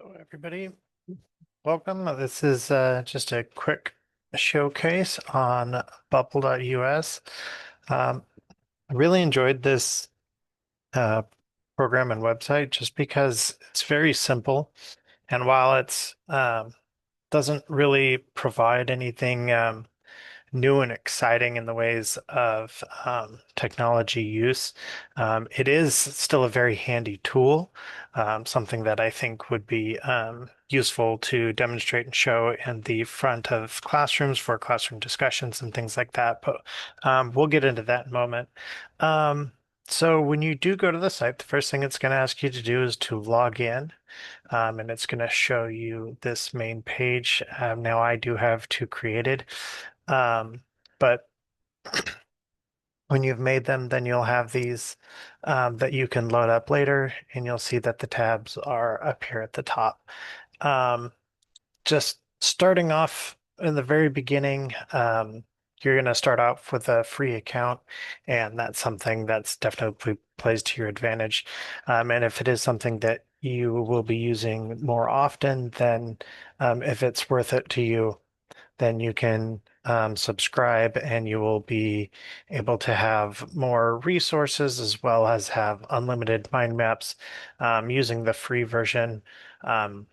Hello, everybody. Welcome. This is just a quick showcase on bubble.us. I really enjoyed this uh, program and website just because it's very simple. And while it's doesn't really provide anything new and exciting in the ways of technology use. It is still a very handy tool, something that I think would be useful to demonstrate and show in the front of classrooms for classroom discussions and things like that. But we'll get into that in a moment. Um, so when you do go to the site, the first thing it's going to ask you to do is to log in, and it's going to show you this main page. Now I do have two created. Um, but when you've made them, then you'll have these that you can load up later, and you'll see that the tabs are up here at the top. Um, just starting off in the very beginning, you're going to start off with a free account, and that's something that's definitely plays to your advantage. And if it is something that you will be using more often, then if it's worth it to you, then you can subscribe and you will be able to have more resources as well as have unlimited mind maps using the free version. Um,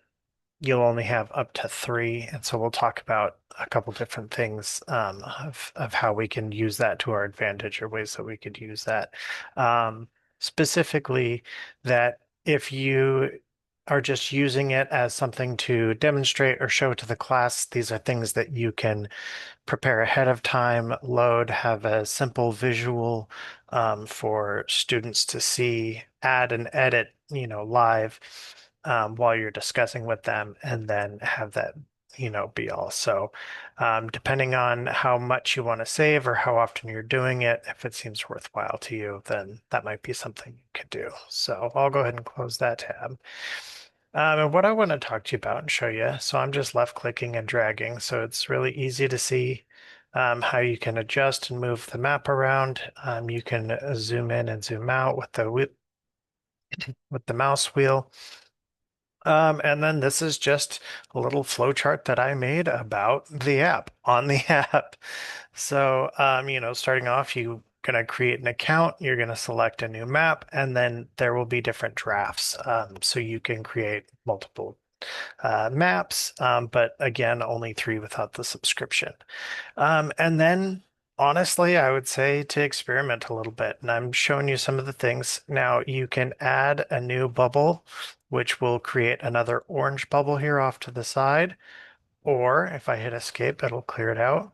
you'll only have up to three, and so we'll talk about a couple different things of how we can use that to our advantage or ways that we could use that. Um, Specifically, that if you are just using it as something to demonstrate or show to the class, these are things that you can prepare ahead of time, load, have a simple visual for students to see, add and edit, live while you're discussing with them, and then have that, be all. So, depending on how much you want to save or how often you're doing it, if it seems worthwhile to you, then that might be something you could do. So I'll go ahead and close that tab. And what I want to talk to you about and show you, so I'm just left clicking and dragging, so it's really easy to see how you can adjust and move the map around. You can zoom in and zoom out with the mouse wheel. And then this is just a little flow chart that I made about the app on the app. So, starting off, you're going to create an account, you're going to select a new map, and then there will be different drafts. So you can create multiple maps, but again, only three without the subscription. And then honestly, I would say to experiment a little bit. And I'm showing you some of the things. Now you can add a new bubble, which will create another orange bubble here off to the side. Or if I hit escape, it'll clear it out.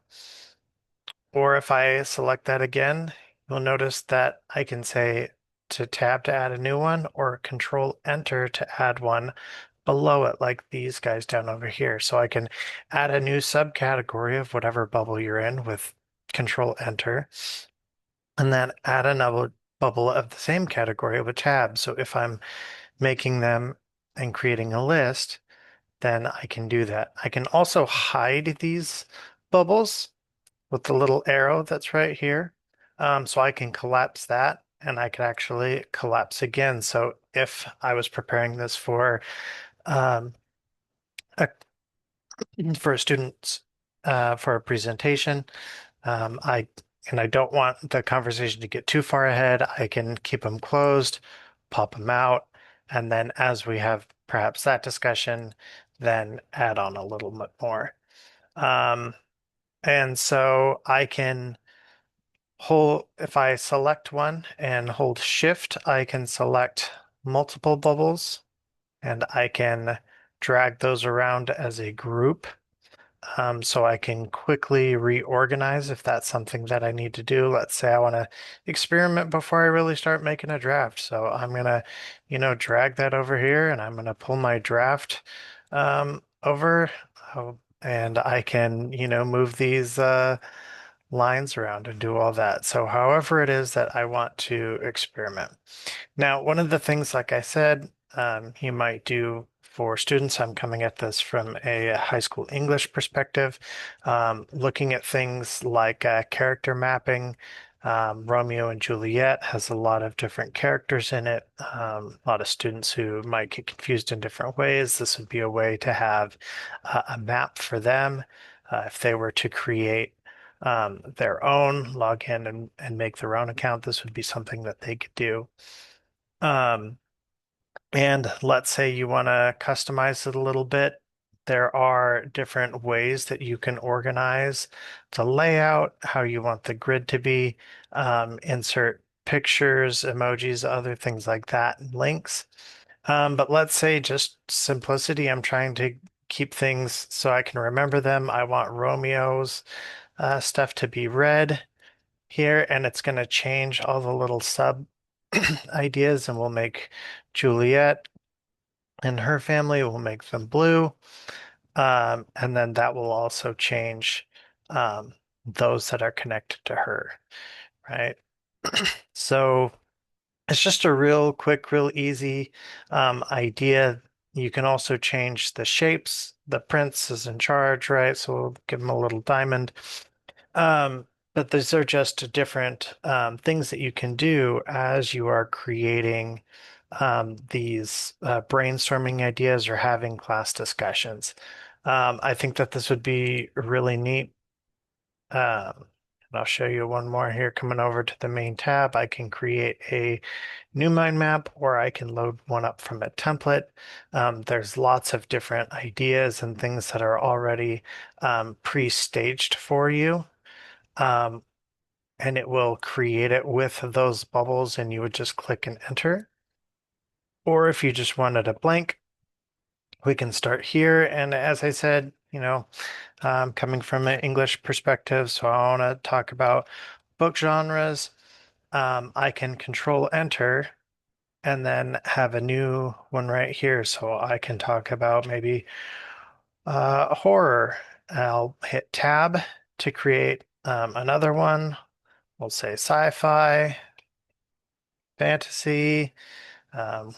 Or if I select that again, you'll notice that I can say to tab to add a new one or control enter to add one below it, like these guys down over here. So I can add a new subcategory of whatever bubble you're in with control enter, and then add another bubble of the same category with tab. So if I'm making them and creating a list, then I can do that. I can also hide these bubbles with the little arrow that's right here. So I can collapse that and I could actually collapse again. So if I was preparing this um, a, for a student for a presentation, I and I don't want the conversation to get too far ahead, I can keep them closed, pop them out, and then as we have perhaps that discussion, then add on a little bit more. Um, and so I can hold, if I select one and hold shift, I can select multiple bubbles and I can drag those around as a group. So I can quickly reorganize if that's something that I need to do. Let's say I want to experiment before I really start making a draft. So I'm gonna, drag that over here and I'm gonna pull my draft over, and I can, move these lines around and do all that. So however it is that I want to experiment. Now, one of the things, like I said, you might do for students, I'm coming at this from a high school English perspective, looking at things like character mapping. Romeo and Juliet has a lot of different characters in it, a lot of students who might get confused in different ways. This would be a way to have a map for them if they were to create their own, log in and make their own account. This would be something that they could do. Um, and let's say you want to customize it a little bit. There are different ways that you can organize the layout, how you want the grid to be, insert pictures, emojis, other things like that, and links. But let's say just simplicity, I'm trying to keep things so I can remember them. I want Romeo's stuff to be red here, and it's going to change all the little sub ideas, and we'll make Juliet and her family will make them blue. And then that will also change those that are connected to her, right? So it's just a real quick, real easy idea. You can also change the shapes. The prince is in charge, right? So we'll give him a little diamond. But these are just different things that you can do as you are creating these brainstorming ideas or having class discussions. I think that this would be really neat. And I'll show you one more here. Coming over to the main tab, I can create a new mind map or I can load one up from a template. There's lots of different ideas and things that are already pre-staged for you. Um, and it will create it with those bubbles and you would just click and enter. Or if you just wanted a blank, we can start here. And as I said, coming from an English perspective, so I want to talk about book genres. I can control enter and then have a new one right here. So I can talk about maybe horror. I'll hit tab to create another one. We'll say sci-fi, fantasy, um,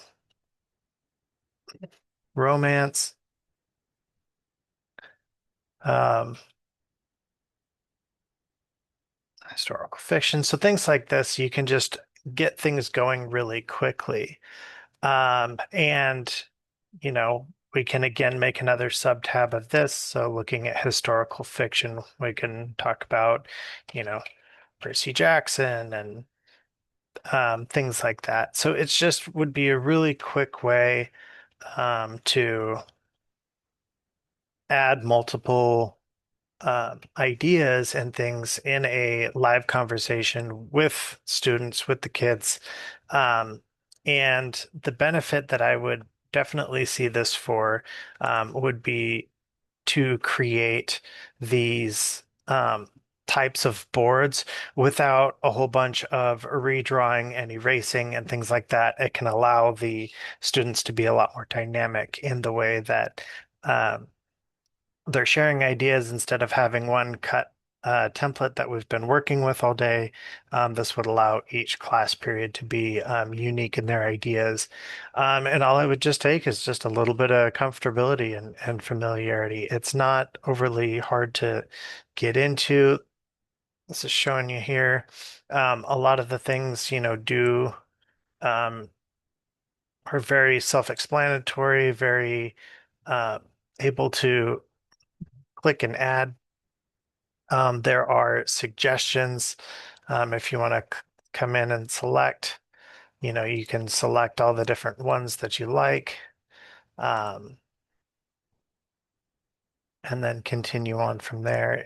romance, um, historical fiction. So things like this, you can just get things going really quickly. And, we can again make another sub tab of this. So looking at historical fiction, we can talk about, you know, Percy Jackson and things like that. So it's just would be a really quick way to add multiple ideas and things in a live conversation with students, with the kids. Um, and the benefit that I would definitely see this for would be to create these types of boards without a whole bunch of redrawing and erasing and things like that. It can allow the students to be a lot more dynamic in the way that um, they're sharing ideas instead of having one cut template that we've been working with all day. This would allow each class period to be unique in their ideas. And all it would just take is just a little bit of comfortability and familiarity. It's not overly hard to get into. This is showing you here. A lot of the things, do um, are very self-explanatory, very uh, able to click and add. There are suggestions if you want to come in and select, you can select all the different ones that you like um, and then continue on from there.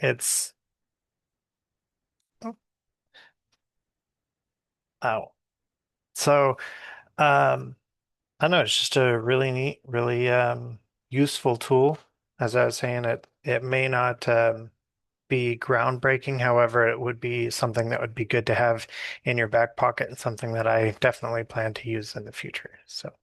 Oh, so I don't know, it's just a really neat, really useful tool. As I was saying, it may not be groundbreaking. However, it would be something that would be good to have in your back pocket and something that I definitely plan to use in the future. So.